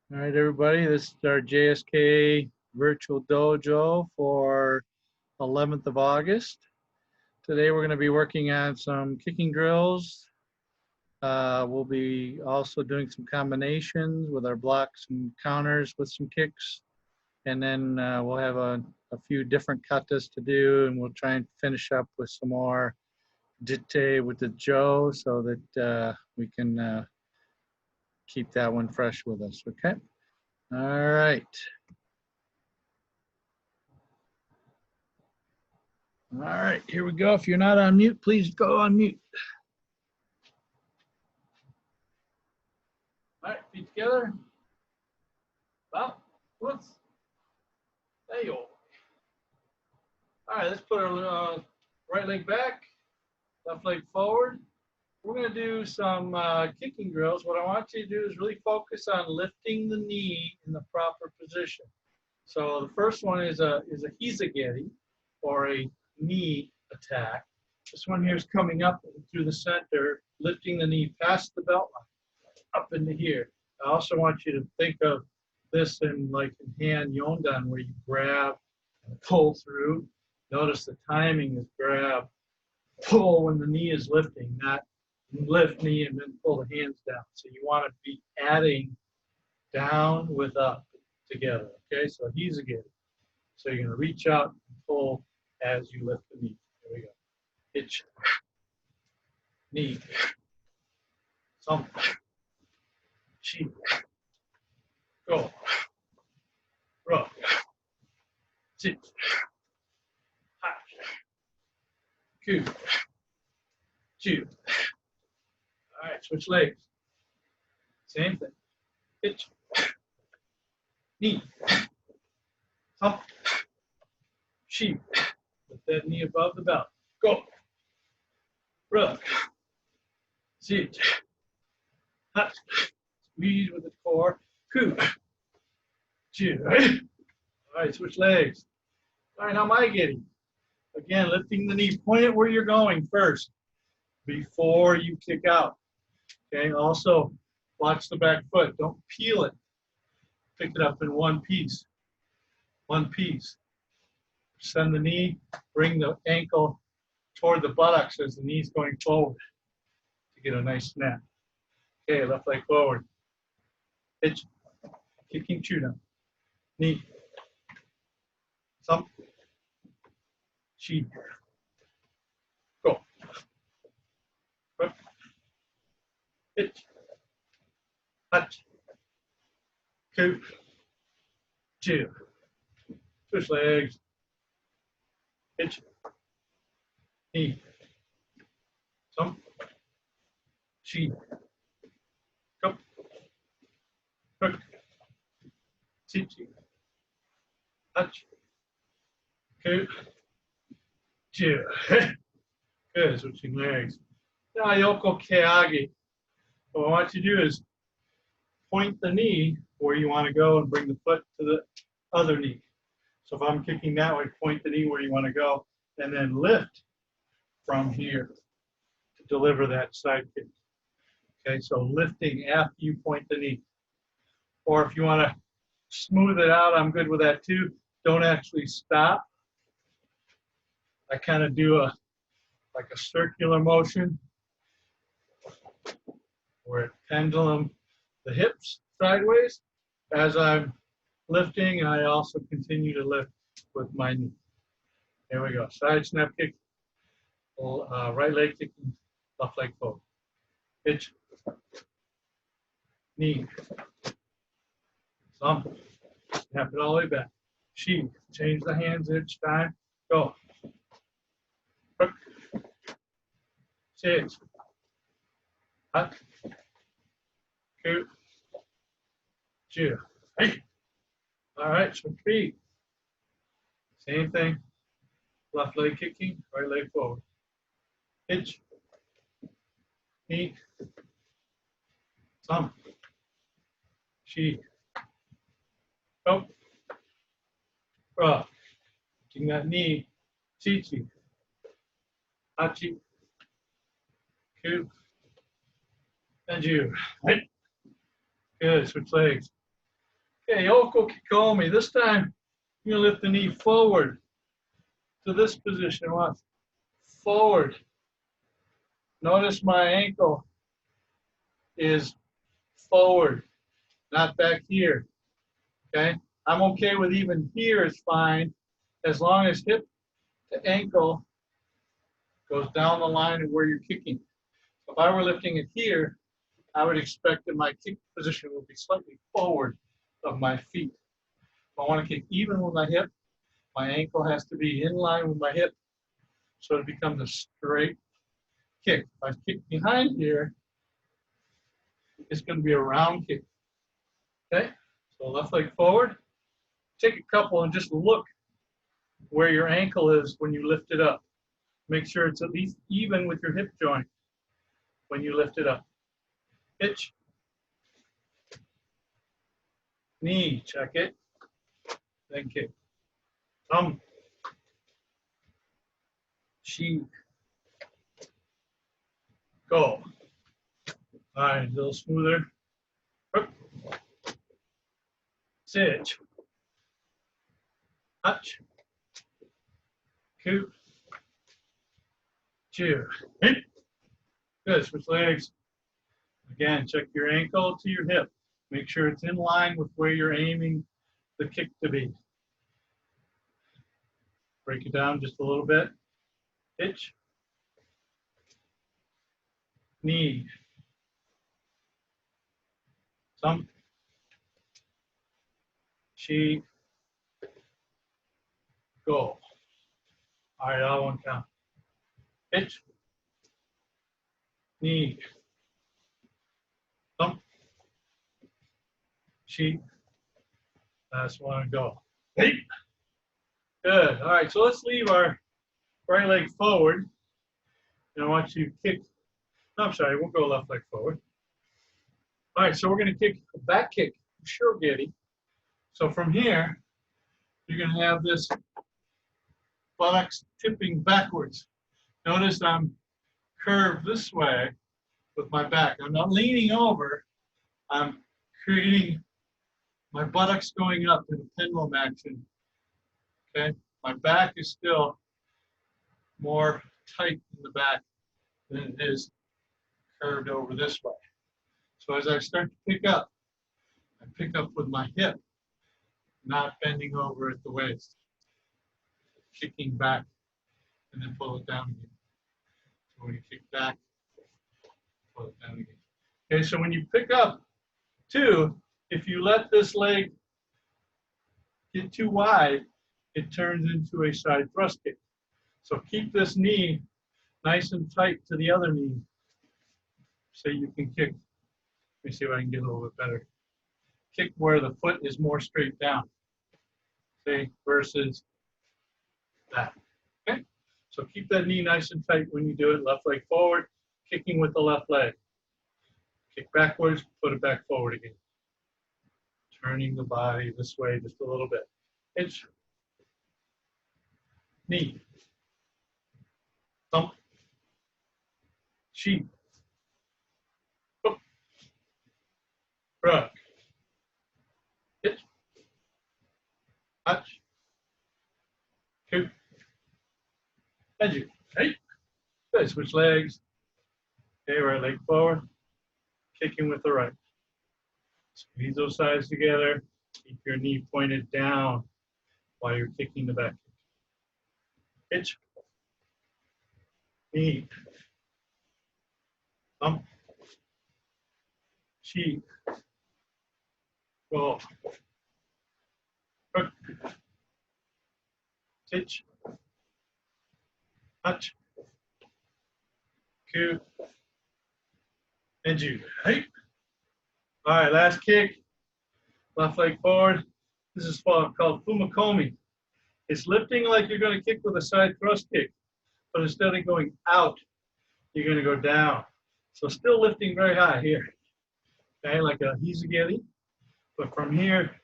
All right, everybody, this is our JSKA virtual dojo for 11th of August. Today we're going to be working on some kicking drills. We'll be also doing some combinations with our blocks and counters with some kicks. And then we'll have a few different katas to do, and we'll try and finish up with some more Jitte with the Jo so that we can keep that one fresh with us, okay? All right. All right, here we go. If you're not on mute, please go on mute. All right, feet together. Up, whoops. There you go. All right, let's put our right leg back, left leg forward. We're going to do some kicking drills. What I want you to do is really focus on lifting the knee in the proper position. So the first one is a hizageri, or a knee attack. This one here is coming up through the center, lifting the knee past the belt line, up into here. I also want you to think of this in like in Heian Yondan, where you grab and pull through. Notice the timing is grab, pull when the knee is lifting, not lift knee and then pull the hands down. So you want to be adding down with up together. Okay, so he's a good. So you're going to reach out and pull as you lift the knee. Here we go. Hitch, knee, thump, cheek, go, rub, sit, hot, coo, chew. All right, switch legs. Same thing. Hitch, knee, thump, cheek. Lift that knee above the belt. Go. Rub. Sit. Hot. Squeeze with the core. Coo. Chew. All right, switch legs. All right, now my getting. Again, lifting the knee. Point it where you're going first before you kick out. Okay, also watch the back foot. Don't peel it. Pick it up in one piece. One piece. Send the knee, bring the ankle toward the buttocks as the knee's going forward to get a nice snap. Okay, left leg forward. Hitch, kicking Shodan. Knee, thump, chi, go. Hook, hitch, touch, coup, chew. Switch legs. Hitch, knee, thump, chi, go, hook, chi, touch, coup, chew. Good, switching legs. Now yoko keage. What I want you to do is point the knee where you want to go and bring the foot to the other knee. So if I'm kicking that way, point the knee where you want to go, and then lift from here to deliver that side kick. Okay, so lifting after you point the knee. Or if you want to smooth it out, I'm good with that too. Don't actually stop. I kind of do like a circular motion where it pendulum the hips sideways. As I'm lifting, I also continue to lift with my knee. There we go. Side snap kick, right leg kicking, left leg forward. Hitch, knee, thump, snap it all the way back. Chi, change the hands each time. Go. Hook, six, hot, coup, chew. Hey. All right, so feet. Same thing. Left leg kicking, right leg forward. Hitch, knee, thump, chi, go, rub. Kicking that knee, chi, hachi, coup, and you. Right. Good, switch legs. Okay, Oko Kikomi. This time, you're gonna lift the knee forward to this position. Watch. Forward. Notice my ankle is forward, not back here. Okay? I'm okay with even here is fine, as long as hip to ankle goes down the line of where you're kicking. So if I were lifting it here, I would expect that my kick position will be slightly forward of my feet. If I want to kick even with my hip, my ankle has to be in line with my hip, so it becomes a straight kick. If I kick behind here, it's going to be a round kick. Okay? So left leg forward. Take a couple and just look where your ankle is when you lift it up. Make sure it's at least even with your hip joint when you lift it up. Hitch. Knee, check it. Then kick. Thumb. Sheep. Go. All right, a little smoother. Sit. Touch. Coup. Chew. Good. Switch legs. Again, check your ankle to your hip. Make sure it's in line with where you're aiming the kick to be. Break it down just a little bit. Hitch. Knee. Thump. Sheep. Go. All right, all one count. Hitch. Knee. Thump. Sheep. Last one, go. Hey. Good. All right, so let's leave our right leg forward. And I want you to kick. No, I'm sorry, we'll go left leg forward. All right, so we're going to kick a back kick, shogeri. So from here, you're going to have this buttocks tipping backwards. Notice I'm curved this way with my back. I'm not leaning over. I'm creating my buttocks going up in a pendulum action. Okay, my back is still more tight in the back than it is curved over this way. So as I start to pick up, I pick up with my hip, not bending over at the waist. Kicking back and then pull it down again. So when you kick back, pull it down again. Okay, so when you pick up too, if you let this leg get too wide, it turns into a side thrust kick. So keep this knee nice and tight to the other knee so you can kick. Let me see if I can get a little bit better. Kick where the foot is more straight down. See, versus that. Okay? So keep that knee nice and tight when you do it. Left leg forward, kicking with the left leg. Kick backwards, put it back forward again. Turning the body this way just a little bit. Hitch. Knee. Thump. Sheep. Hook. Rock. Hitch. Touch. Coup. Edge. Hey. Good. Switch legs. Okay, right leg forward. Kicking with the right. Squeeze those sides together. Keep your knee pointed down while you're kicking the back. Hitch. Knee. Thump. Sheep. Go. Hook. Hitch. Touch. Coup. And you. Hey. All right, last kick. Left leg forward. This is called fumakomi. It's lifting like you're going to kick with a side thrust kick, but instead of going out, you're going to go down. So still lifting very high here. Okay, like a hizugeri. But from here,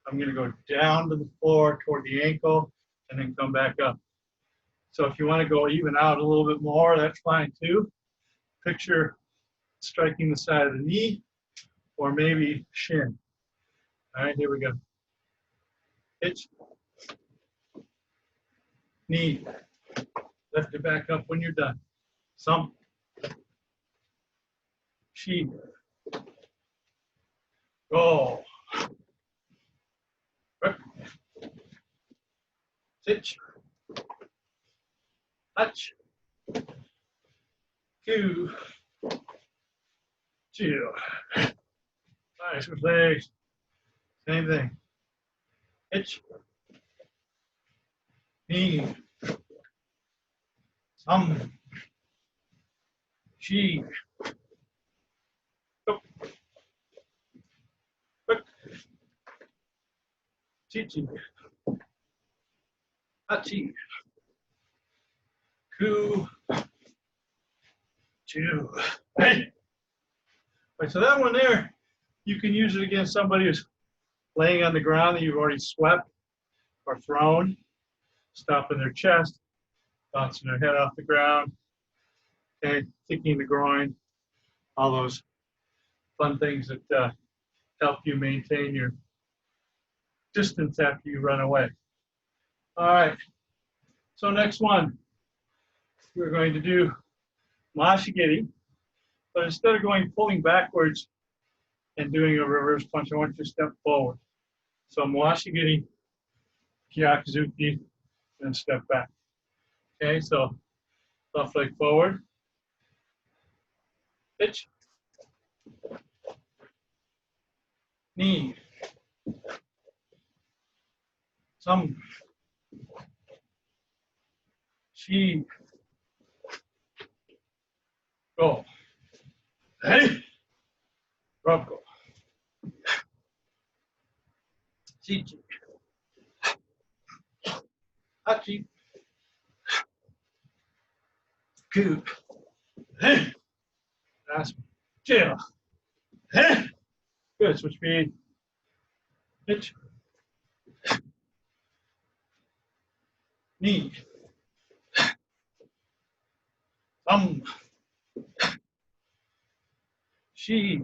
I'm going to go down to the floor toward the ankle and then come back up. So if you want to go even out a little bit more, that's fine too. Picture striking the side of the knee or maybe shin. All right, here we go. Hitch. Knee. Lift it back up when you're done. Some. She. Go. Hitch. Touch. Two. Two. Nice with legs. Same thing. Hitch. Knee. Some. She. Go. Quick. Chichi. Hachi. Ku. Two. Hey. Right, so that one there, you can use it against somebody who's laying on the ground that you've already swept or thrown, stopping their chest, bouncing their head off the ground, okay, kicking the groin, all those fun things that help you maintain your distance after you run away. All right, so next one, we're going to do Mashigiri, but instead of pulling backwards and doing a reverse punch, I want you to step forward. So Mashigiri, Kyakuzuki, and step back. Okay, so left leg forward, pitch, knee, some, she, go, hey, roko, chichi, hachi, ku, hey, last one, chill, hey, good, switch speed, pitch, knee, some, she,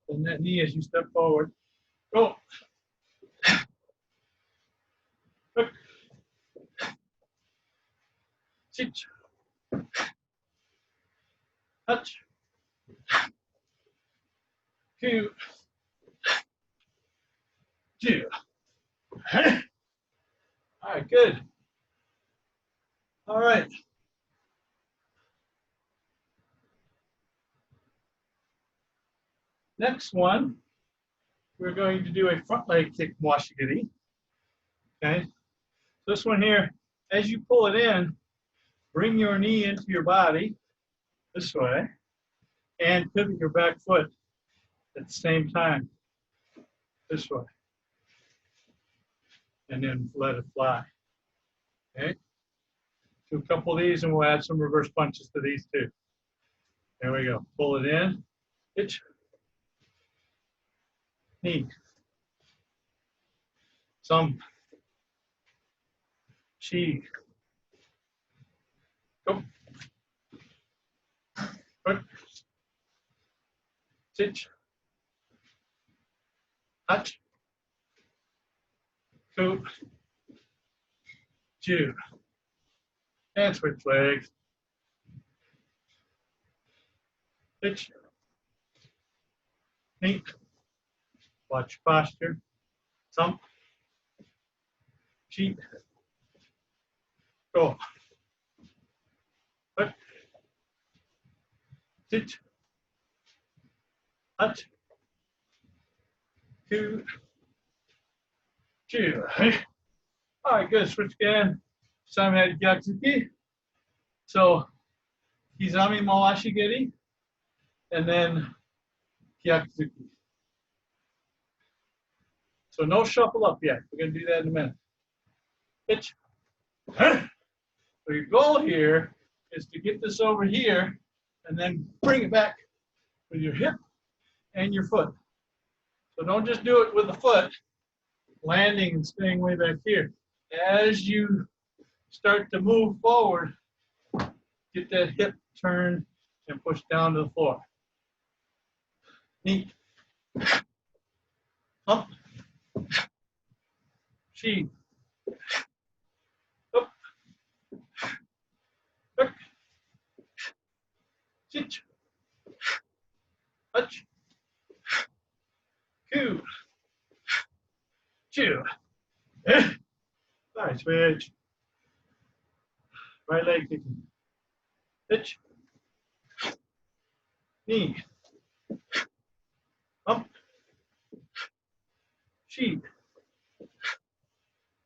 and that knee as you step forward, go, quick, chich, touch, ku, two. All right, good. All right. Next one, we're going to do a front leg kick washigiri. Okay. This one here, as you pull it in, bring your knee into your body this way and pivot your back foot at the same time this way. And then let it fly. Okay. Do a couple of these and we'll add some reverse punches to these too. There we go. Pull it in. Hitch. Knee. Some. She. Go. Quick. Hitch. Touch. Two. Two. And switch legs. Hitch. Knee. Watch posture. Some. Cheat. Go. Quick. Sit. Touch. Two. Two. All right, good. Switch again. Some had Gyatsuki. So Hizami Mawashigiri and then Gyatsuki. So no shuffle up yet. We're going to do that in a minute. Pitch. So your goal here is to get this over here and then bring it back with your hip and your foot. So don't just do it with the foot, landing and staying way back here. As you start to move forward, get that hip turned and push down to the floor. Knee. Hump. Chi. Up. Back. Jit. Touch. Ku. Chew. Nice, switch. Right leg kicking. Pitch. Knee. Up. Sheet.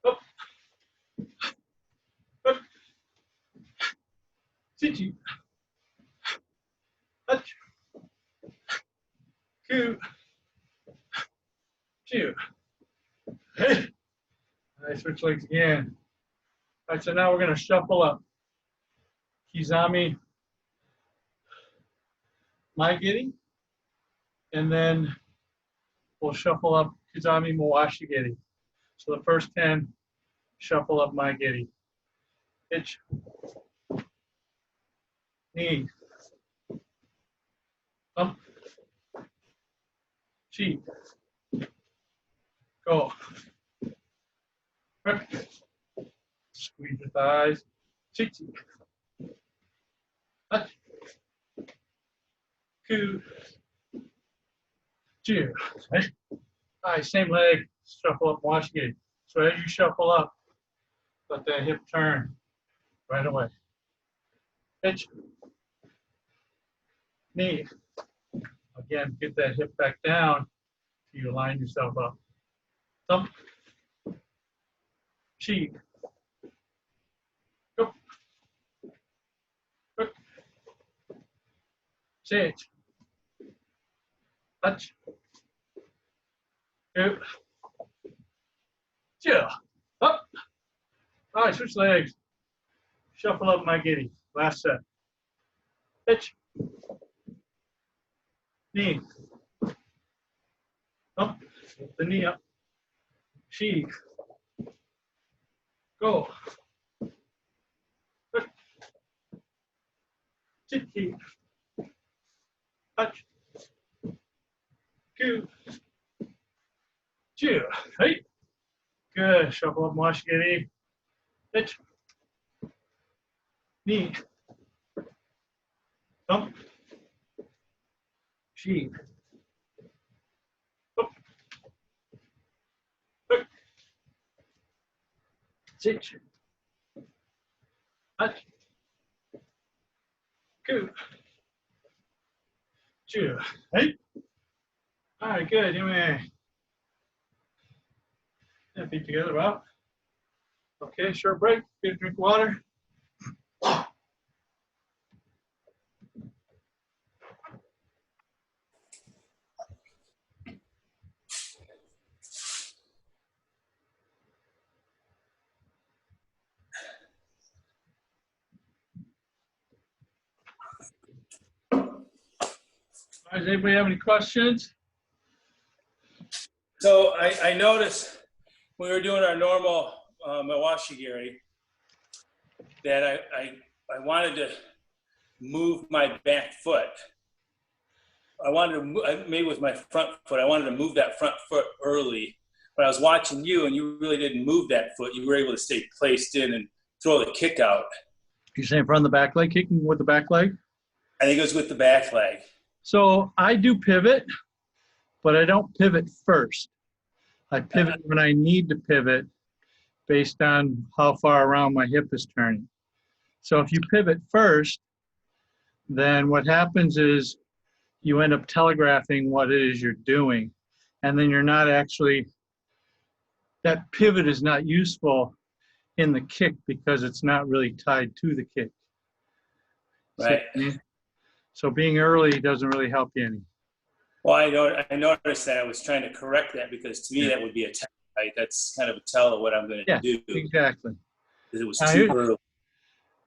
Up. Up. Sichi. Touch. Ku. Chew. Nice, switch legs again. All right, so now we're going to shuffle up. Kizami, Mai Giri, and then we'll shuffle up Kizami, Mawashi Giri. So the first 10, shuffle up Mai Giri. Pitch, knee, up, cheek, go. Squeeze your thighs, cheek, touch, ku, cheer. All right, same leg, shuffle up, wash gate. So as you shuffle up, let that hip turn right away. Pitch, knee. Again, get that hip back down so you line yourself up. Thump, cheek, go, quick, sit, touch, go, chill, up. All right, switch legs. Shuffle up my giddy. Last set. Pitch, knee, up, lift the knee up, cheek, go, quick, Jitte, touch, two, chew. Hey, good. Shuffle up, wash giddy. Pitch, knee, thump, cheek, up, quick, sit, touch, two, chew. Hey. All right, good. You may feet together, Rob. Okay, short break. Get a drink of water. All right, does anybody have any questions? So I noticed when we were doing our normal Mawashi Giri that I wanted to move my back foot. I wanted to maybe with my front foot. I wanted to move that front foot early. But I was watching you, and you really didn't move that foot. You were able to stay placed in and throw the kick out. You're saying front of the back leg, kicking with the back leg? I think it was with the back leg. So I do pivot, but I don't pivot first. I pivot when I need to pivot based on how far around my hip is turning. So if you pivot first, then what happens is you end up telegraphing what it is you're doing. And then you're not actually, that pivot is not useful in the kick because it's not really tied to the kick. Right. So being early doesn't really help you any. Well, I noticed that. I was trying to correct that because to me that would be a tell, right? That's kind of a tell of what I'm going to do. Exactly. Because it was too early.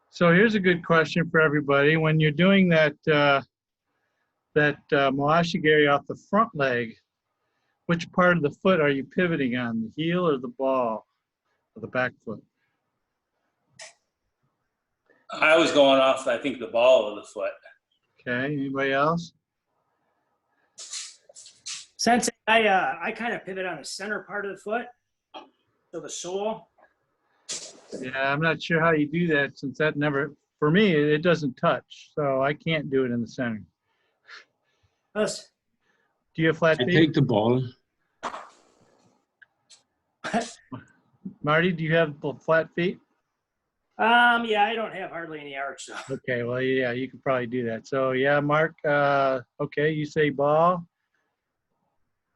So here's a good question for everybody. When you're doing that Mawashi Giri off the front leg, which part of the foot are you pivoting on, the heel or the ball or the back foot? I was going off, I think, the ball of the foot. Okay, anybody else? Sensei, I kind of pivot on the center part of the foot. to the sole. Yeah, I'm not sure how you do that since that never, for me, it doesn't touch. So I can't do it in the center. Yes. Do you have flat I feet? take the ball. Marty, do you have flat feet? Yeah, I don't have hardly any arch, so. Okay, well, yeah, you could probably do that. So, yeah, Mark, okay, you say ball.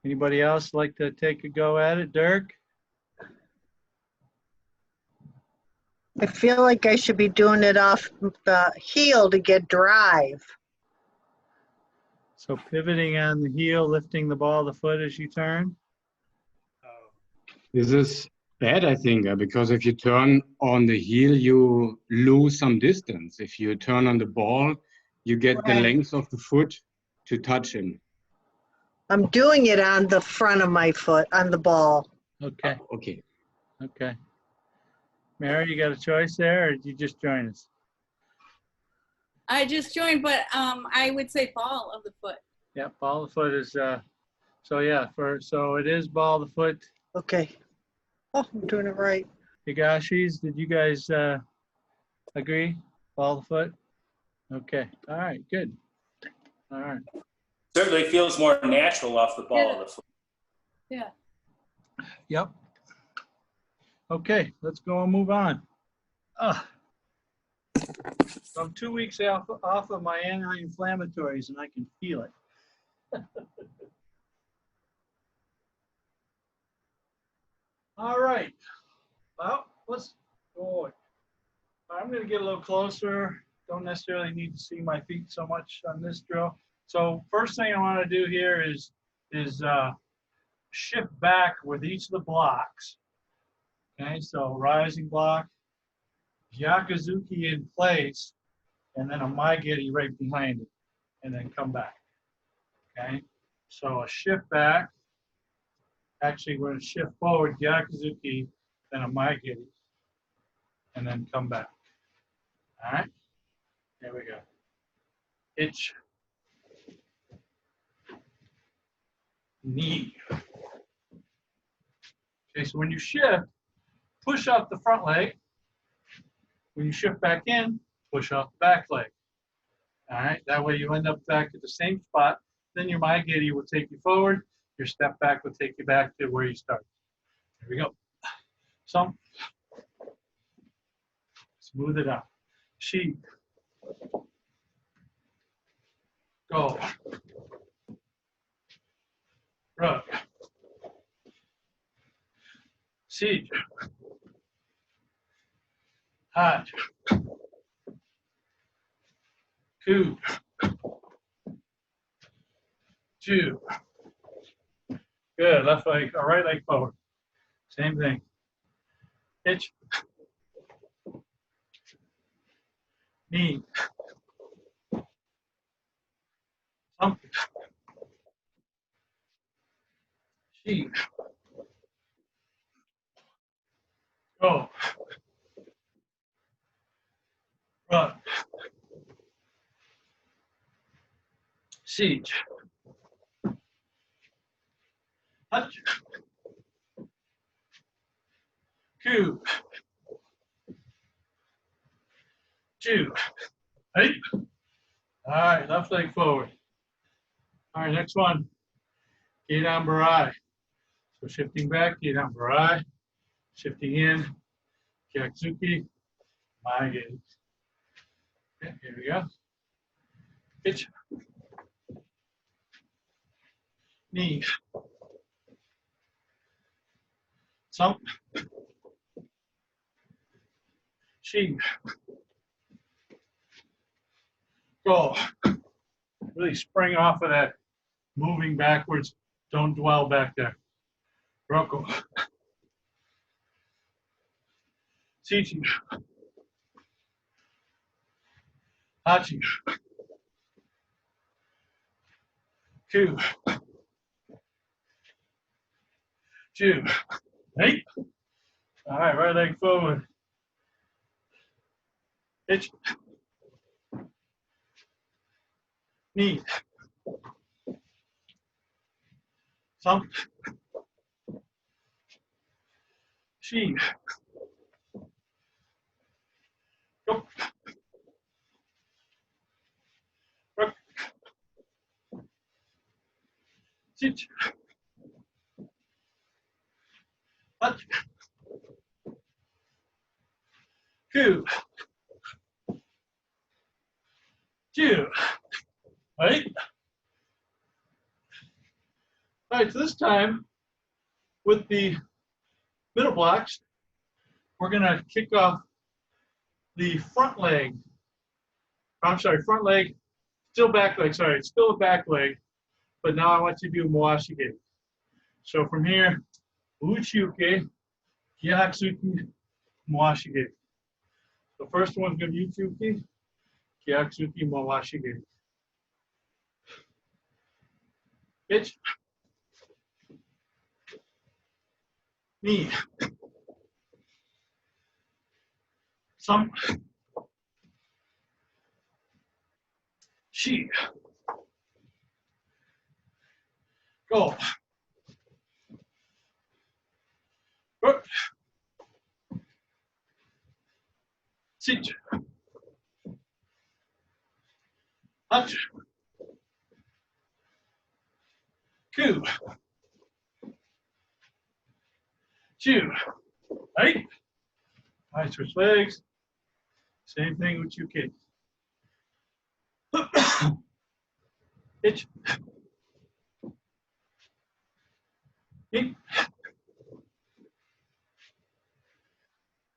Anybody else like to take a go at it? Dirk? I feel like I should be doing it off the heel to get drive. So pivoting on the heel, lifting the ball of the foot as you turn. This is bad, I think, because if you turn on the heel, you lose some distance. If you turn on the ball, you get the Right. length of the foot to touch him. I'm doing it on the front of my foot, on the ball. Okay, Okay. okay. Mary, you got a choice there, or did you just join us? I just joined, but I would say ball of the foot. Yeah, ball of the foot is, so yeah, so it is ball of the foot. Okay. Oh, I'm doing it right. Higashis, did you guys agree? Ball of the foot? Okay, all right, good. All right. Certainly feels more natural off the ball of the foot. Yeah. Yep. Okay, let's go and move on. So I'm 2 weeks off of my anti-inflammatories and I can feel it. All right. Well, let's go. I'm going to get a little closer. Don't necessarily need to see my feet so much on this drill. So first thing I want to do here is shift back with each of the blocks. Okay, so rising block, Gyakuzuki in place, and then a Maigiri right behind it, and then come back. Okay, so a shift back. Actually, we're going to shift forward, Gyakuzuki, then a Maigiri, and then come back. All right, there we go. Itch, knee. Okay, so when you shift, push up the front leg. When you shift back in, push up the back leg. All right, that way you end up back at the same spot. Then your Maigiri will take you forward. Your step back will take you back to where you started. Here we go. So, smooth it out. Sheep. Go. Rug. Siege. Hot. Coup. Two. Good. Left leg, or right leg forward. Same thing. Hitch. Knee. Thump. Sheep. Go. Run. Siege. Touch. Coup. Two. Hey. All right, left leg forward. All right, next one. Nidan Barai. So shifting back, Nidan Barai. Shifting in, Gyakuzuki. Maigiri. Okay, here we go. Pitch. Knee. Thump. Sheep. Go. Really spring off of that moving backwards. Don't dwell back there. Roko. Teaching. Hachi. Two. Two. Hey. All right, right leg forward. Hitch. Knee. Thump. Shi. Go. Rock. Sit. Hut. Ku. Ju. Right? All right, so this time with the middle blocks, we're gonna kick off the front leg. I'm sorry, front leg, still back leg, sorry, still a back leg, but now I want you to do Moashige. So from here, Uchiuke, Hyaksuki, Moashige. The first one's gonna be Uchiuke, Hyaksuki, Moashige. Bitch. Knee. Some. She. Go. Up. Sit. Hut. Ku. Chew. Right? All right, switch legs. Same thing with you kids. Hitch. Hit.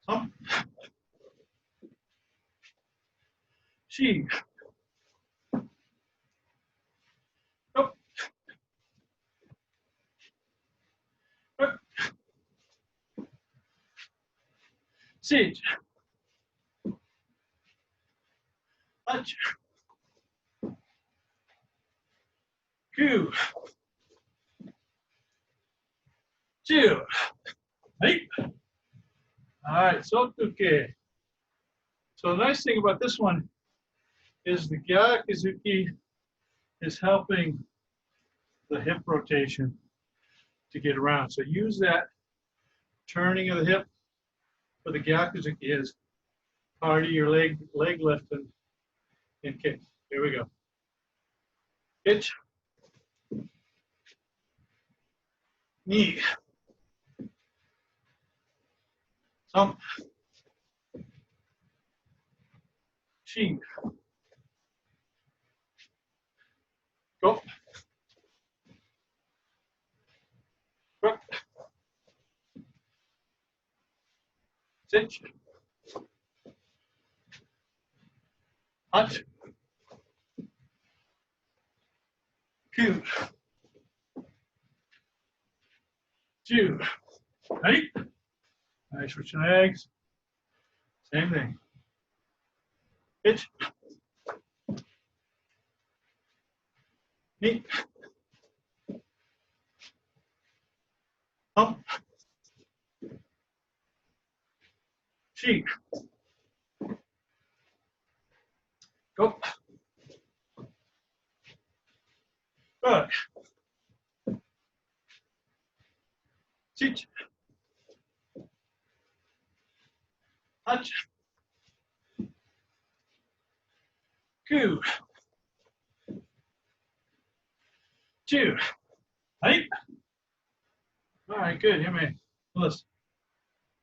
Some. She. Up. Up. Sit. Touch. Ku. Chew. Right? All right, Sokuke. So the nice thing about this one is the Gyakuzuki is helping the hip rotation to get around. So use that turning of the hip for the Gyakuzuki is part of your leg lift and kick. Here we go. Hitch. Knee. Some. Shin. Go. Rock. Sit. Hut. Ku. Chew. Right? Nice, switching legs. Same thing. Hitch. Knee. Hump. Cheek. Go. Good. Sit. Touch. Ku. Chew. Right? All right, good. Here, man. Listen.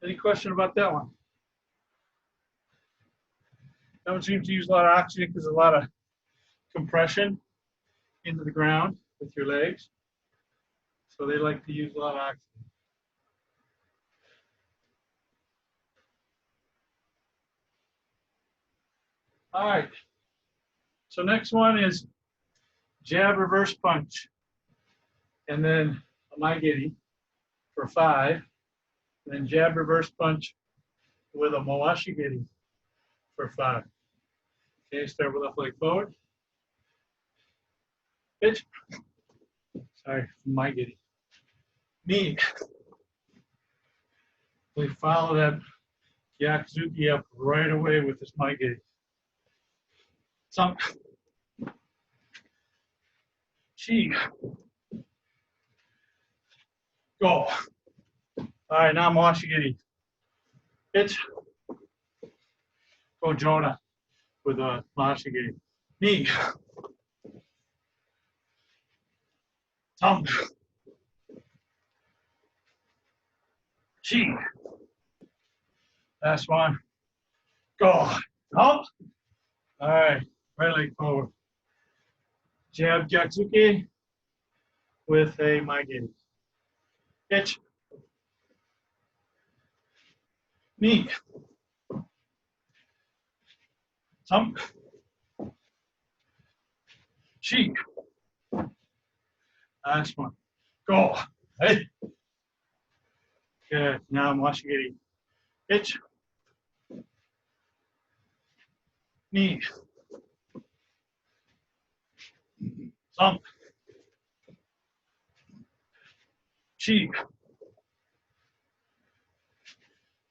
Any question about that one? That one seems to use a lot of oxygen because there's a lot of compression into the ground with your legs. So they like to use a lot of oxygen. All right. So next one is jab reverse punch. And then a maigiri for 5. And then jab reverse punch with a moashigiri for 5. Okay, start with left leg forward. Pitch. Sorry, maigiri. Knee. We follow that Gyakuzuki up right away with this maigiri. Some. Chi. Go. All right, now Mawashigiri. It's go Jonah with a Mawashigiri. Knee. Thumb. Chi. Last one. Go. Up. All right, right leg forward. Jab Gyatsuki with a Maigiri. Hitch. Knee. Thumb. Chi. Last one. Go. Hey. Good. Now Mawashigiri. Hitch. Knee. Thumb. Chi.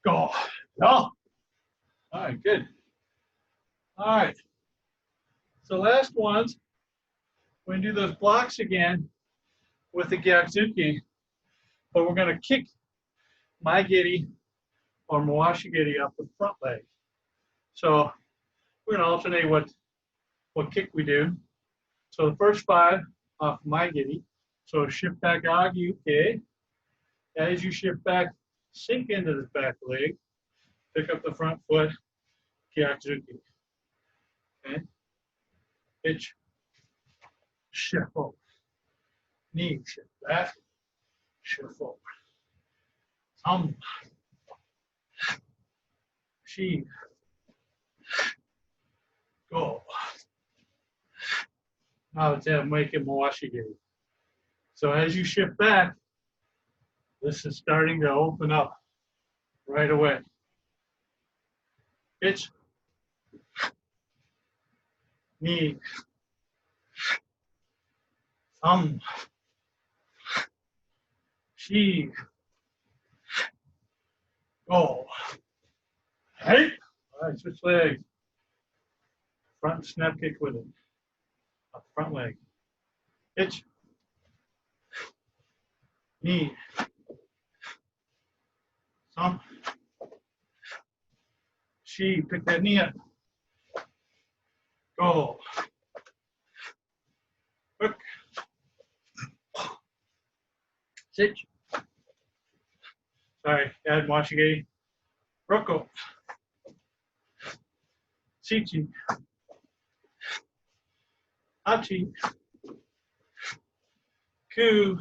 Go. No. All right, good. All right. So last ones, we're gonna do those blocks again with the Gyatsuki, but we're gonna kick Maigiri or Mawashigiri up the front leg. So we're gonna alternate what kick we do. So the first 5 off Maigiri. So shift back Agi, okay. As you shift back, sink into this back leg, pick up the front foot, Gyatsuki. Okay. Pitch, shift forward. Knee, shift back, shift forward. Thumb, Chi, go. Now let's make it Mawashigiri. So as you shift back, this is starting to open up right away. Pitch, knee, thumb, Chi, go. Hey. All right, switch legs. Front snap kick with it. Up front leg. Pitch. Knee. Thumb. Chi, pick that knee up. Go. Hook. Sit. Sorry, add Mawashigiri. Roko. Chichi. Hachi. Ku.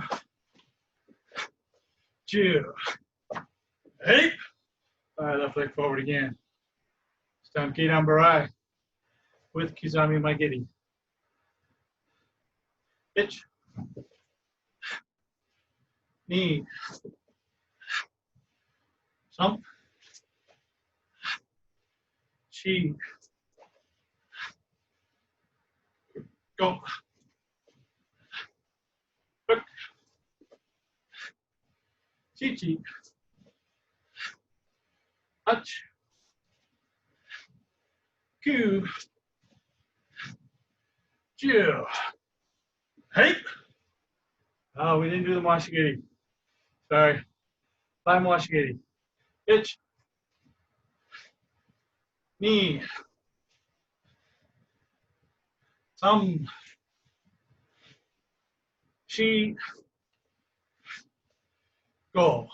Ju. Hey. All right, left leg forward again. This time Kidan Barai with Kizami Maigiri. Pitch. Knee. Thumb. Chi. Go. Hook. Chi-chi. Touch. Ku. Ju. Hey. Oh, we didn't do the Mawashigiri. Sorry. 5 Mawashigiri. Pitch. Knee. Thumb. Chi. Go.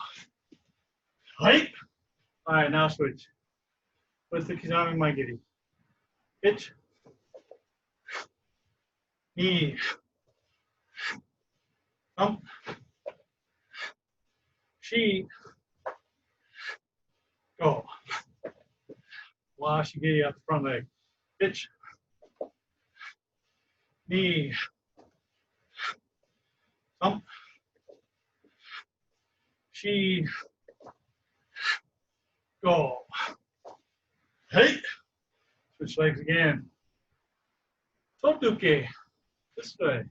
Hey. All right, now switch. With the Kizami Maigiri. Pitch. Knee. Thumb. Chi. Go. Mawashigiri up the front leg. Pitch. Knee. Thumb. Chi. Go. Hey. Switch legs again. Toduke. This way.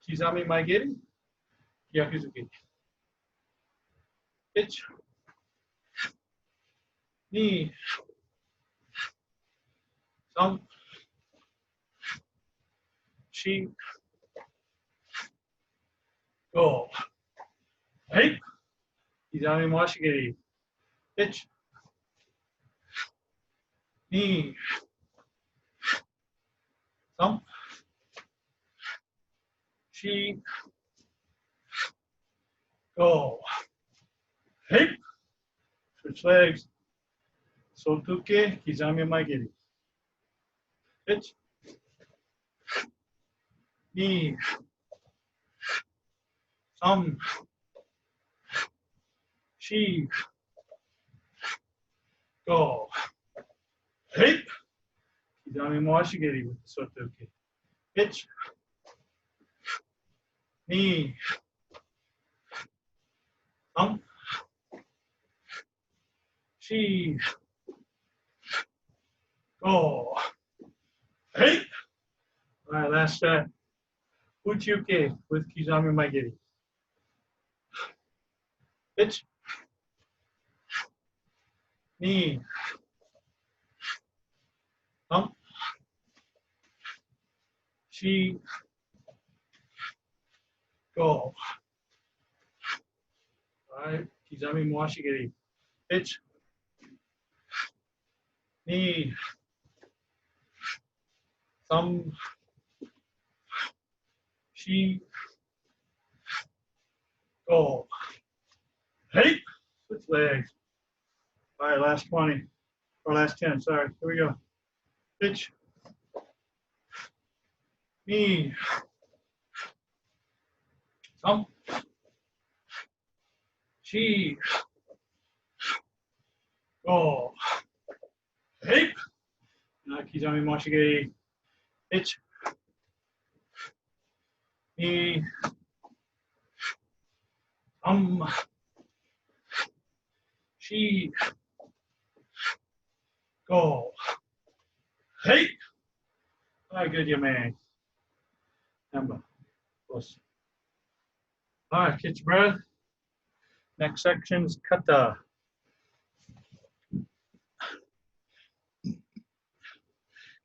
Kizami Maigiri. Yakuzuki. Pitch. Knee. Thumb. Chi. Go. Hey. Kizami Mawashigiri. Pitch. Knee. Thump. Shi. Go. Hip. Switch legs. Sotuke. Kizami Magiri. Pitch. Knee. Thumb. Shi. Go. Hip. Kizami Mawashigiri with the Sotuke. Pitch. Knee. Thump. Shi. Go. Hey. All right, last Uchiuke with Kizami Magiri. Pitch. Knee. Thump. Shi. Go. All right, Kizami Mawashigiri. Pitch. Knee. Thumb. Shi. Go. Hey. Switch legs. All right, last 20. Or last 10, sorry. Here we go. Pitch. Knee. Thump. Shi. Go. Hey. Now Kizami Mawashigiri. Pitch. Knee. Thumb. Shi. Go. Hey. All right, good, you man. Number. Close. All right, catch your breath. Next section's kata.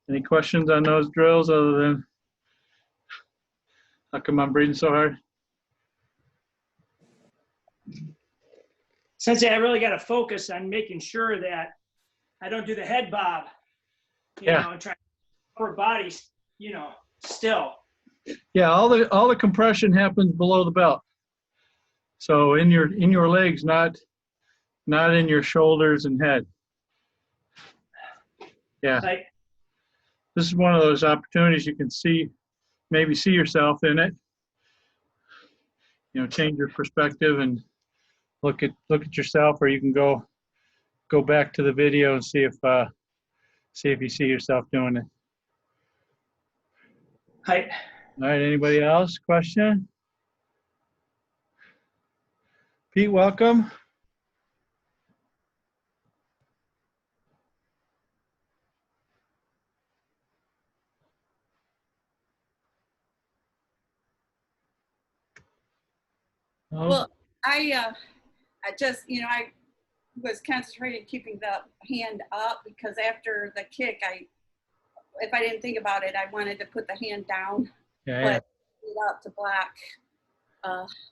Any questions on those drills other than how come I'm breathing so hard? Sensei, I really got to focus on making sure that I don't do the head bob, you Yeah. know, and try to upper body, you know, still. Yeah, all the compression happens below the belt. So in your legs, not in your shoulders and head. Yeah. Like, This is one of those opportunities you can maybe see yourself in it. You know, change your perspective and look at yourself, or you can go back to the video and see if you see yourself doing it. I, All right, anybody else? Question? Pete, welcome. Oh, Well, I just, I was concentrating keeping the hand up because after the kick, if I didn't think about it, I wanted to put the hand down, yeah. but it up to block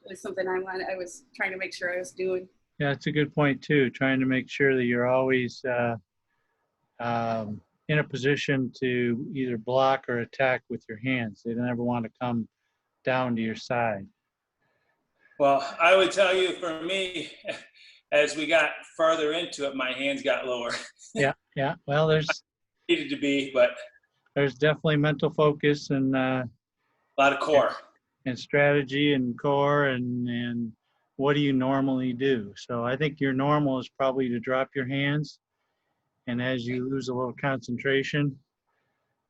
was something I was trying to make sure I was doing. Yeah, that's a good point too. Trying to make sure that you're always in a position to either block or attack with your hands. They don't ever want to come down to your side. Well, I would tell you, for me, as we got further into it, my hands got lower. Yeah. Well, Needed to be, but there's definitely mental focus and a lot of core. and strategy and core and what do you normally do. So I think your normal is probably to drop your hands, and as you lose a little concentration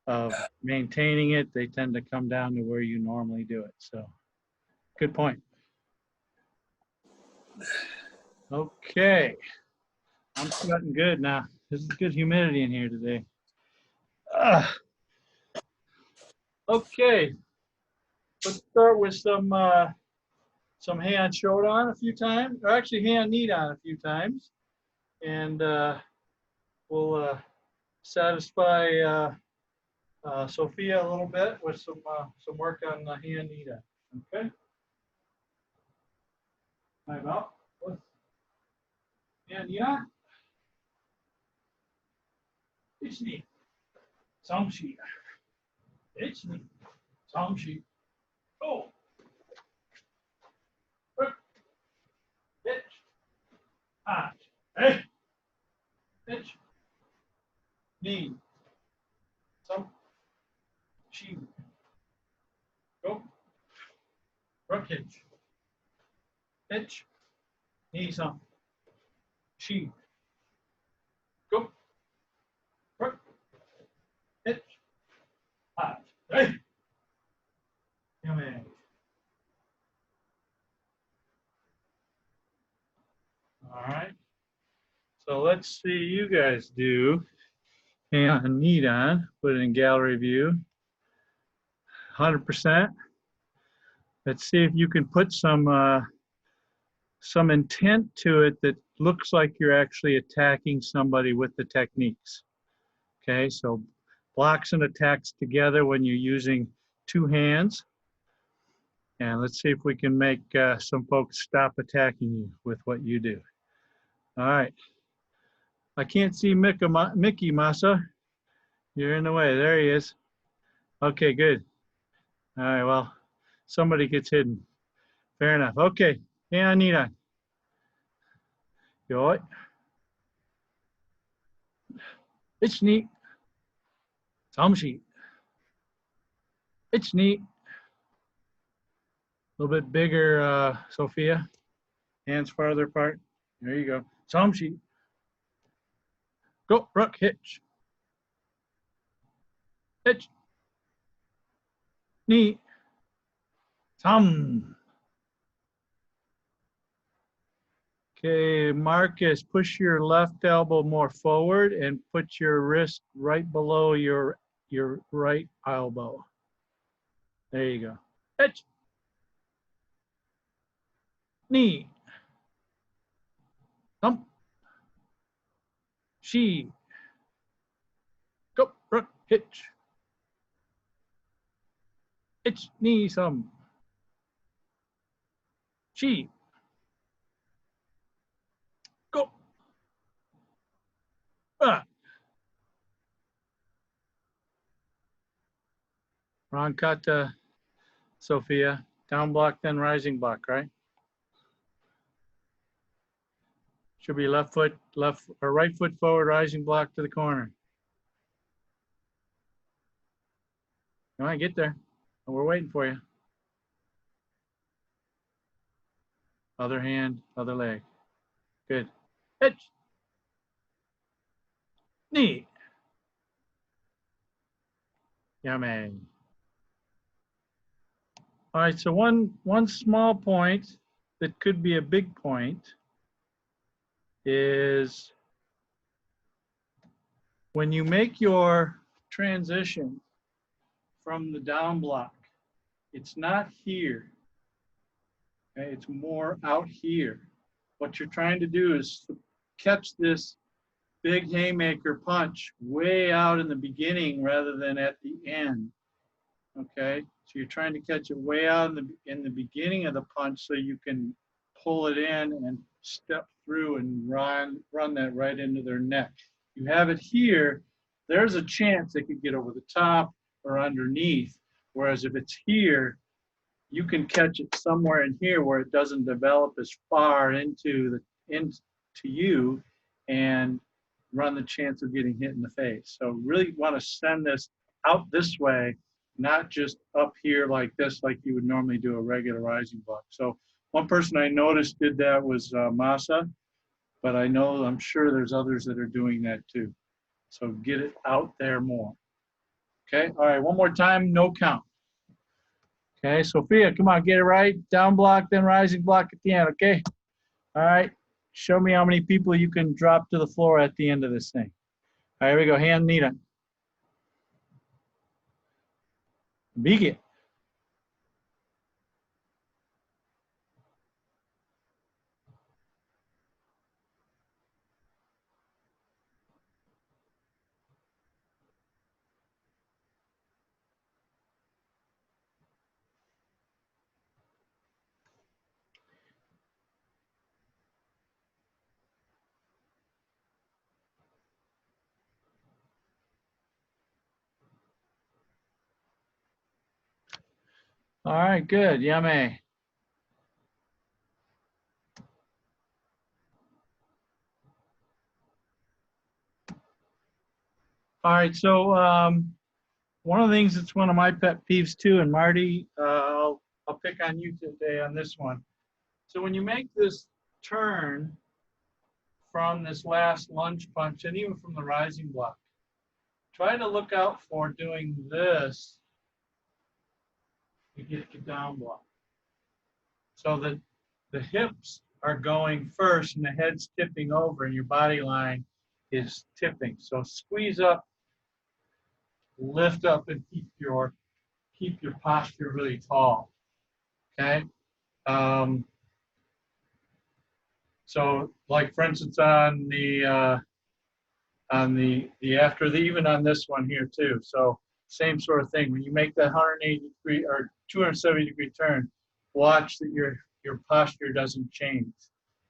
of maintaining it, they tend to come down to where you normally do it. So good point. Okay, I'm sweating good now. There's good humidity in here today. Okay, let's start with some Heian Shodan a few times, or actually Heian Nidan a few times, and we'll satisfy Sophia a little bit with some work on Heian Nidan. Okay. Time out. And yeah, it's me. Samshi. It's me. Samshi. Oh. Bitch. Ah. Hey. Bitch. Knee. Some. She. Go. Rook hitch. Bitch. Knee some. She. Go. Rook. Hitch. Ah. Hey. Come in. All right. So let's see you guys do. And Nidan, put it in gallery view. 100%. Let's see if you can put some intent to it that looks like you're actually attacking somebody with the techniques. Okay, so blocks and attacks together when you're using two hands. And let's see if we can make some folks stop attacking you with what you do. All right. I can't see Mickey Masa. You're in the way. There he is. Okay, good. All right, well, somebody gets hidden. Fair enough. Okay, yeah, Nidan. Yo. It's neat. Samshi. It's neat. A little bit bigger, Sophia. Hands farther apart. There you go. Samshi. Go, rook, hitch. Hitch. Knee. Sam. Okay, Marcus, push your left elbow more forward and put your wrist right below your right elbow. There you go. Hitch. Knee. Thump. She. Go, rook, hitch. Hitch, knee, some. She. Go. Ah. Wrong cut, Sophia. Down block, then rising block, right? Should be left foot, left or right foot forward, rising block to the corner. Come on, get there. We're waiting for you. Other hand, other leg. Good. Hitch. Knee. Yummy. All right, so one small point that could be a big point is when you make your transition from the down block, it's not here. Okay, it's more out here. What you're trying to do is catch this big haymaker punch way out in the beginning rather than at the end. Okay, so you're trying to catch it way out in the beginning of the punch so you can pull it in and step through and run that right into their neck. You have it here, there's a chance they could get over the top or underneath. Whereas if it's here, you can catch it somewhere in here where it doesn't develop as far into you and run the chance of getting hit in the face. So really want to send this out this way, not just up here like this, like you would normally do a regular rising block. So one person I noticed did that was Masa, but I'm sure there's others that are doing that too. So get it out there more. Okay, all right, one more time, no count. Okay, Sophia, come on, get it right. Down block, then rising block at the end, okay? All right, show me how many people you can drop to the floor at the end of this thing. All right, here we go, hand Nidan. Begin. All right, good. Yummy. All right, so one of the things that's one of my pet peeves too, and Marty, I'll pick on you today on this one. So when you make this turn from this last lunge punch and even from the rising block, try to look out for doing this to get the down block. So that the hips are going first and the head's tipping over and your body line is tipping. So squeeze up, lift up, and keep your posture really tall. Okay. So like for instance on the after the even on this one here too. So same sort of thing. When you make that 180 degree or 270 degree turn, watch that your posture doesn't change.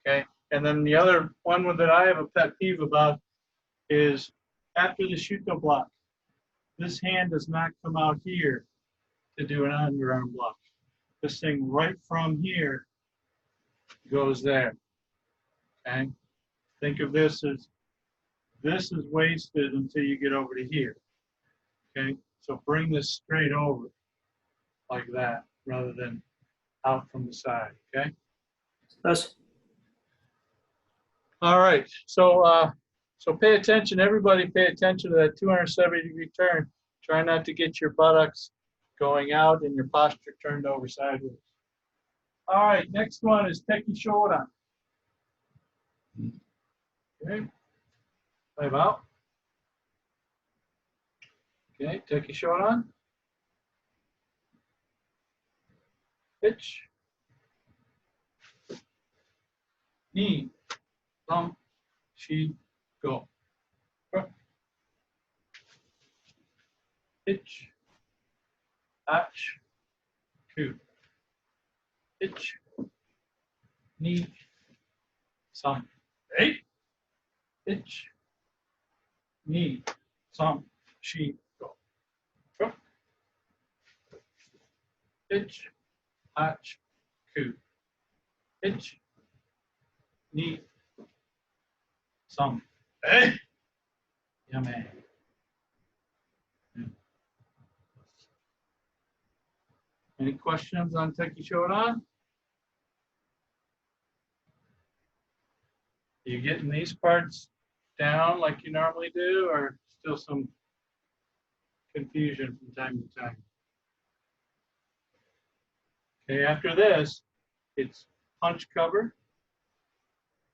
Okay. And then the other one that I have a pet peeve about is after the shuto block, this hand does not come out here to do an underarm block. This thing right from here goes there. Okay. Think of this as this is wasted until you get over to here. Okay. So bring this straight over like that rather than out from the side. Okay. Yes. All right. So so pay attention, everybody pay attention to that 270 degree turn. Try not to get your buttocks going out and your posture turned over sideways. All right, next one is Tekki Shodan. Okay. Wave out. Okay, Tekki Shodan. Pitch. Knee. Thumb. Shi. Go. Pitch. Arch. Two. Pitch. Knee. Thumb. Eight. Pitch. Knee. Thumb. Shi. Go. Pitch. Arch. Two. Pitch. Knee. Thumb. Hey. Yummy. Any questions on Tekki Shodan? Are you getting these parts down like you normally do, or still some confusion from time to time? Okay, after this, it's punch cover,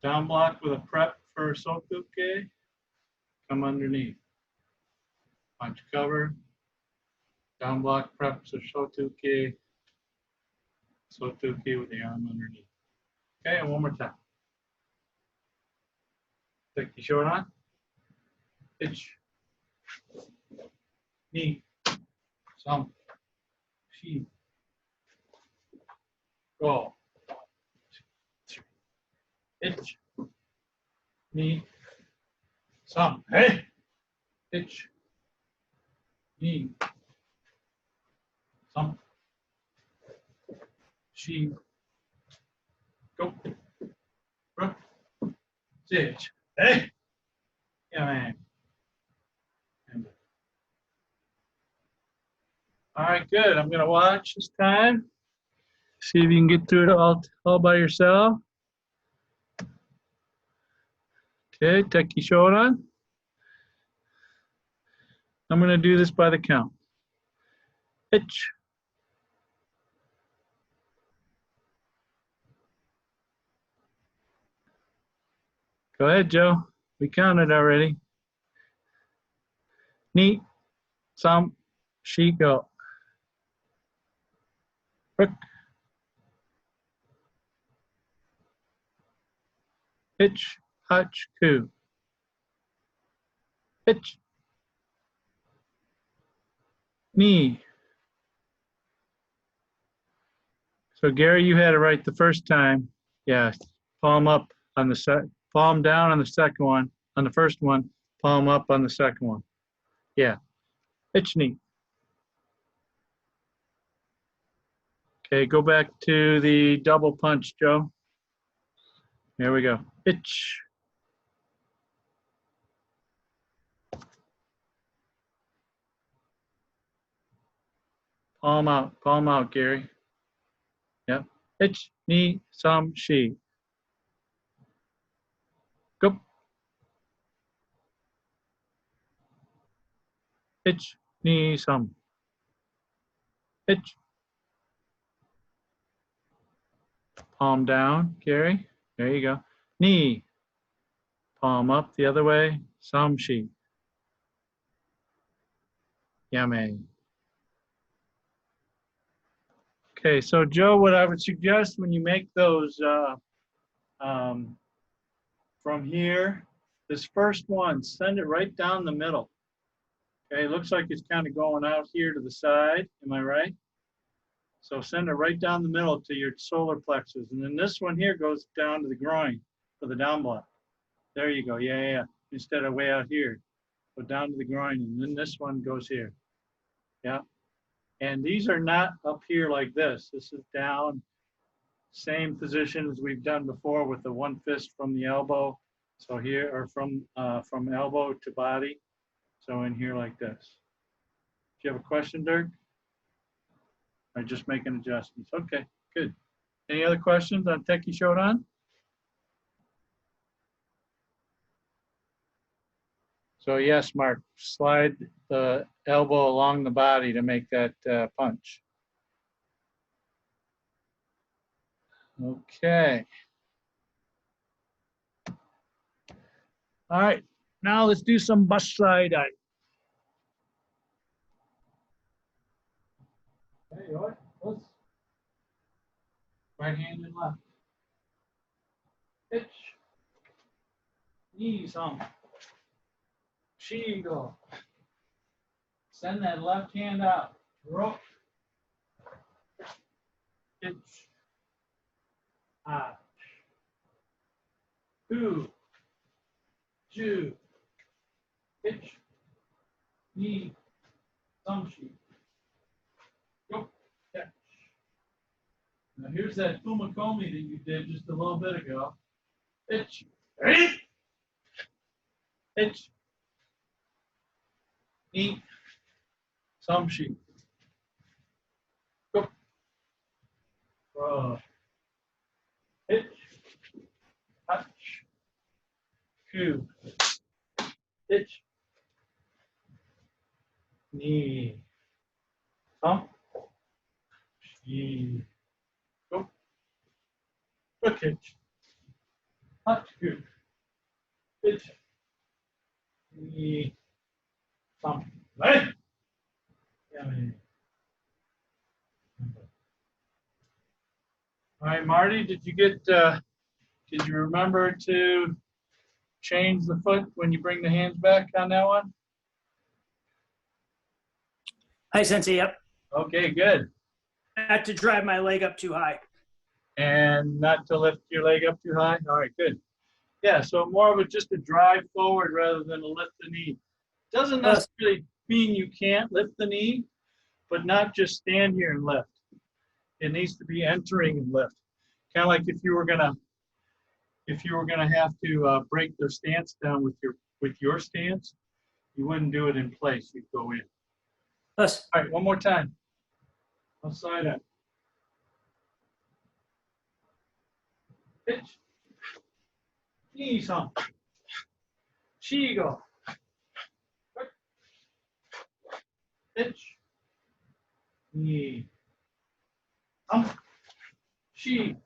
down block with a prep for sotuke, come underneath. Punch cover, down block prep for sotuke, sotuke with the arm underneath. Okay, and one more time. Tekki Shodan. Pitch. Knee. Thumb. Shi. Go. Pitch. Knee. Thumb. Hey. Pitch. Knee. Thumb. Shi. Go. Run. Pitch. Hey. Yeah, man. All right, good. I'm going to watch this time. See if you can get through it all by yourself. Okay, Tekki Shodan. I'm going to do this by the count. Pitch. Go ahead, Joe. We counted already. Knee, thumb, shi, go. Hook. Pitch, hutch, coup. Pitch. Knee. So Gary, you had it right the first time. Yeah, palm up on the palm down on the second one. On the first one, palm up on the second one. Yeah. Pitch knee. Okay, go back to the double punch, Joe. There we go. Itch. Palm out, Gary. Yep. Ich, ni, sam, shi. Go. Ich, ni, sam. Ich. Palm down, Gary. There you go. Ni. Palm up the other way. Sam, shi. Yame. Okay, so Joe, what I would suggest when you make those from here, this first one, send it right down the middle. Okay, it looks like it's kind of going out here to the side. Am I right? So send it right down the middle to your solar plexus. And then this one here goes down to the groin for the down block. There you go. Yeah. Instead of way out here. Go down to the groin. And then this one goes here. Yeah. And these are not up here like this. This is down. Same position as we've done before with the one fist from the elbow. So here, or from elbow to body. So in here like this. Do you have a question, Dirk? Or just making adjustments? Okay, good. Any other questions on Tekki Shodan? So yes, Mark, slide the elbow along the body to make that punch. Okay. All right, now let's do some Bassai. Hey, let's right hand and left. Pitch. Knees on. Shigo. Send that left hand out. Rope. Pitch. Ah. 2. 2. Pitch. Knee. Thumb sheet. Go. Catch. Now here's that fumakomi that you did just a little bit ago. Pitch. Pitch. Knee. Thumb sheet. Go. Pitch. Touch. Two. Pitch. Knee. Thumb. She. Go. Good pitch. Touch. Good. Pitch. Knee. Thumb. Right. Yummy. All right, Marty, did you remember to change the foot when you bring the hands back on that one? Hi, Sensei. Yep. Okay, good. Not to drive my leg up too high. And not to lift your leg up too high? All right, good. Yeah, so more of just a drive forward rather than a lift the knee. Doesn't necessarily mean you can't lift the knee, but not just stand here and lift. It needs to be entering and lift. Kind of like if you were gonna have to break their stance down with your stance, you wouldn't do it in place. You'd go in. Plus. All right, one more time. Outside up. Pitch. Knees on. Shigo. Pitch. Knee. She.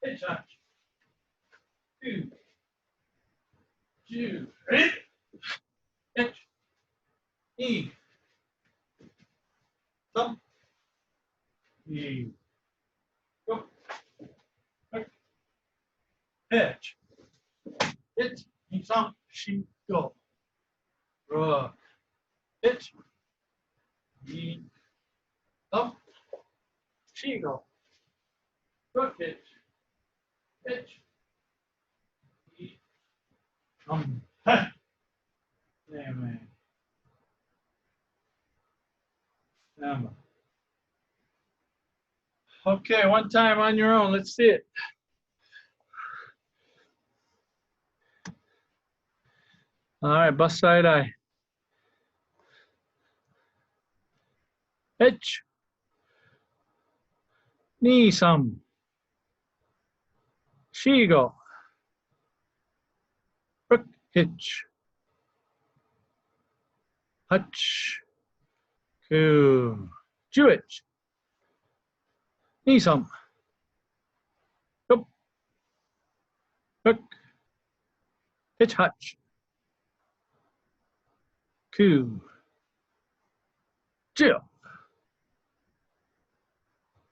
Pitch. Two. Pitch. Knee. Thumb. Knee. Go. Pitch. Pitch. Knee. Thumb. She. Go. Rock. Pitch. Knee. Thumb. She. Go. Good pitch. Pitch. Knee. Thumb. There, man. Emma. Okay, one time on your own. Let's see it. All right, bust side eye. Hitch. Knee some. Shigo. Rook hitch. Hutch. Ku. Jewich. Knee some. Up. Hook. Hitch hutch. Ku. Jill.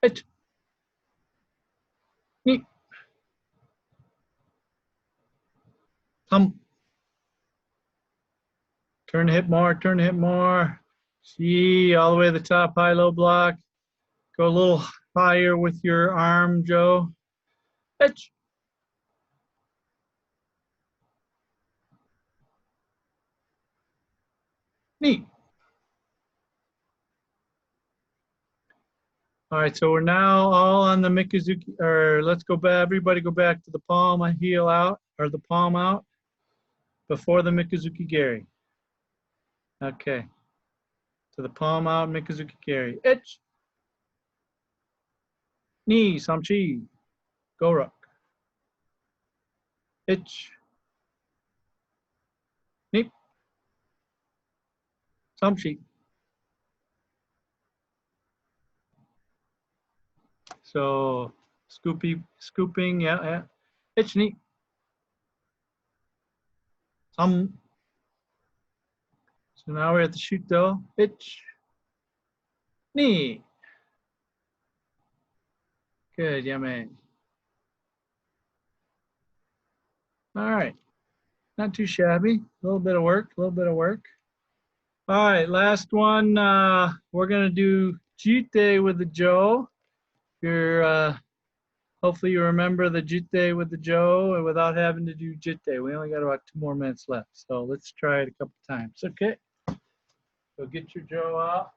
Hitch. Knee. Thumb. Turn the hip more, turn the hip more. See, all the way to the top, high, low block. Go a little higher with your arm, Joe. Hitch. Knee. All right, so we're now all on the Mikazuki, or let's go back, everybody go back to the palm, heel out, or the palm out before the Mikazuki Geri. Okay, to the palm out, Mikazuki Geri. Itch. Knee, samchi. Go rock. Itch. Knee. Samchi. So scooping, yeah. Itch, knee. So now we're at the shoot though. Itch. Knee. Good, yeah, man. All right, not too shabby. A little bit of work, a little bit of work. All right, last one. We're gonna do Jitte with the Joe. You're hopefully you remember the Jitte with the Joe without having to do Jitte. We only got about 2 more minutes left, so let's try it a couple times. Okay. So get your Joe out.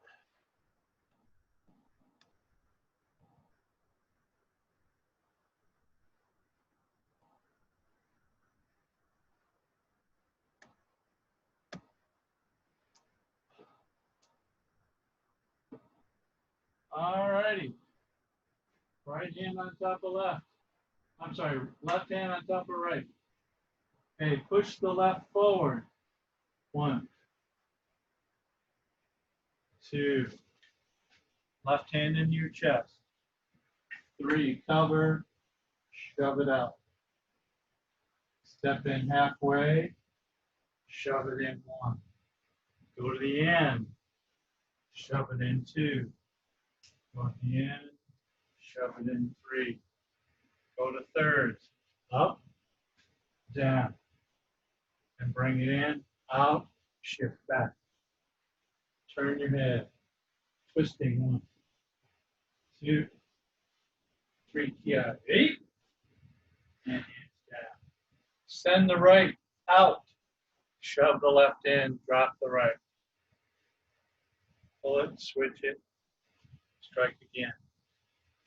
All righty. Right hand on top of left. I'm sorry, left hand on top of right. Okay, push the left forward. 1, 2. Left hand into your chest. 3, cover, shove it out. Step in halfway, shove it in 1. Go to the end, shove it in 2. Go to the end, shove it in 3. Go to thirds, up, down, and bring it in, out, shift back. Turn your head, twisting 1, 2, 3, kia, 8, and hands down. Send the right out, shove the left in, drop the right. Pull it, switch it, strike again.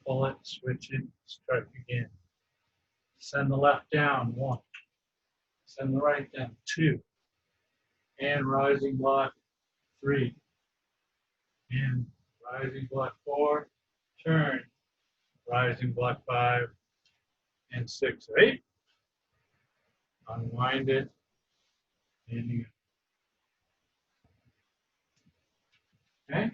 Pull it, switch it, strike again. Send the left down, 1. Send the right down, 2. And rising block, 3. And rising block 4. Turn. Rising block 5 and 6, 8. Unwind it. And okay.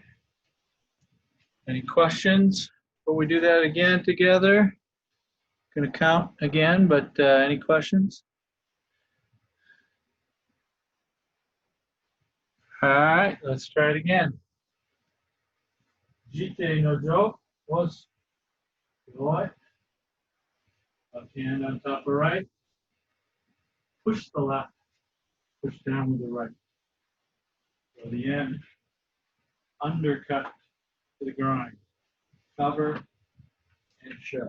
Any questions? Before we do that again together? Going to count again, but any questions? All right, let's try it again. Jitte no Jo was right. Left hand on top of right. Push the left. Push down with the right. Go to the end. Undercut to the grind. Cover and shove.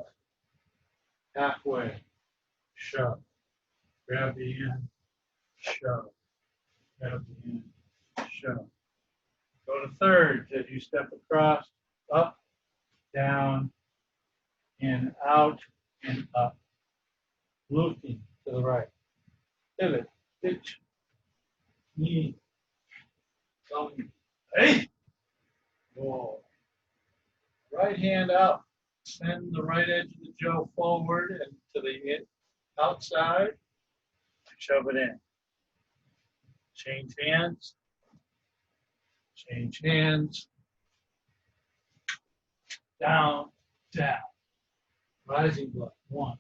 Halfway. Shove. Grab the end. Shove. Grab the end. Shove. Go to thirds as you step across, up, down, and out, and up. Looking to the right. Pivot, pitch, knee, thumb, hey! Whoa. Right hand out. Send the right edge of the Joe forward and to the outside. Shove it in. Change hands. Change hands. Down, down. Rising block 1.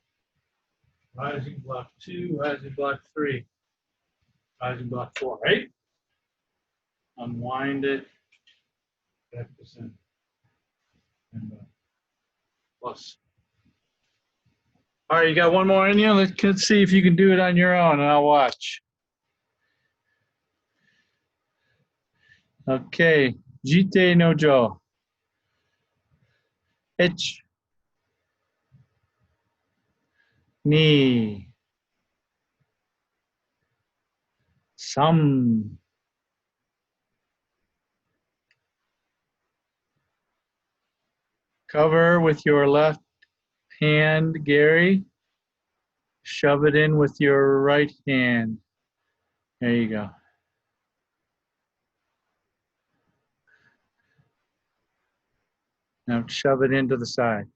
Rising block 2. Rising block 3. Rising block 4. Right? Unwind it. Back to center. And plus. All right, you got one more in you. Let's see if you can do it on your own, and I'll watch. Okay, Jitte no Jo. Ich. Ni. Sam. Cover with your left hand, Gary. Shove it in with your right hand. There you go. Now shove it into the side.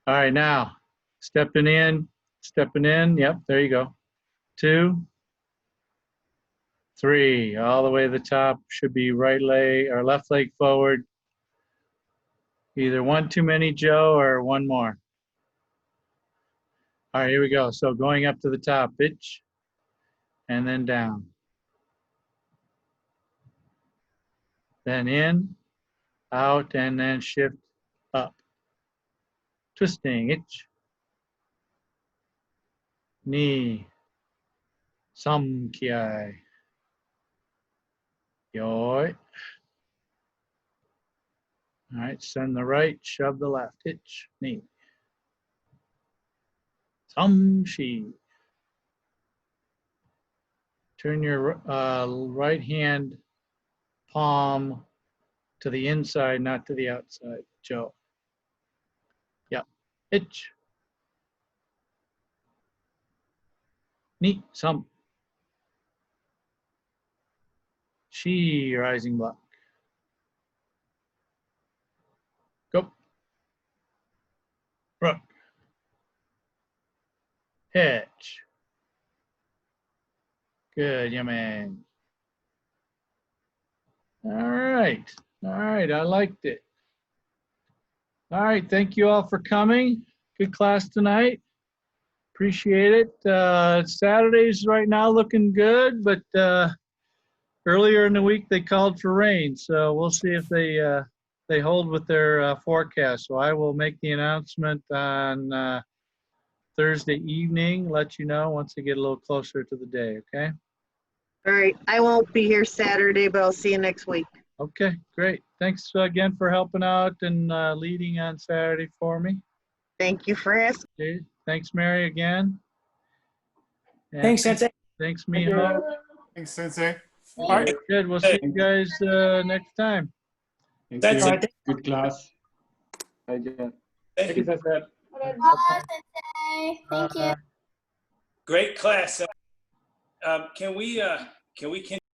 All right, now stepping in. Yep, there you go. 2, 3, all the way to the top. Should be right leg or left leg forward. Either one too many, Joe, or one more. All right, here we go. So going up to the top, pitch, and then down. Then in, out, and then shift up. Twisting, itch. Knee. Samkiai. Yoi. All right, send the right, shove the left, hitch, knee. Samshi. Turn your right hand palm to the inside, not to the outside, Joe. Yep, hitch. Knee, sam. Shi, rising block. Go. Rook. Hitch. Good, yeah, man. All right. I liked it. All right, thank you all for coming. Good class tonight. Appreciate it. Saturdays right now looking good, but earlier in the week they called for rain, so we'll see if they hold with their forecast. So I will make the announcement on Thursday evening, let you know once they get a little closer to the day, okay? All right, I won't be here Saturday, but I'll see you next week. Okay, great. Thanks again for helping out and leading on Saturday for me. Thank you for asking. Okay. Thanks, Mary, again. And Thanks, Sensei. Thanks, Miho. Thanks, Sensei. All right, good. We'll see you guys next time. Thank That's you. right. Good class. Thank you. Thank you, Sensei. Thank you. Great class. Can we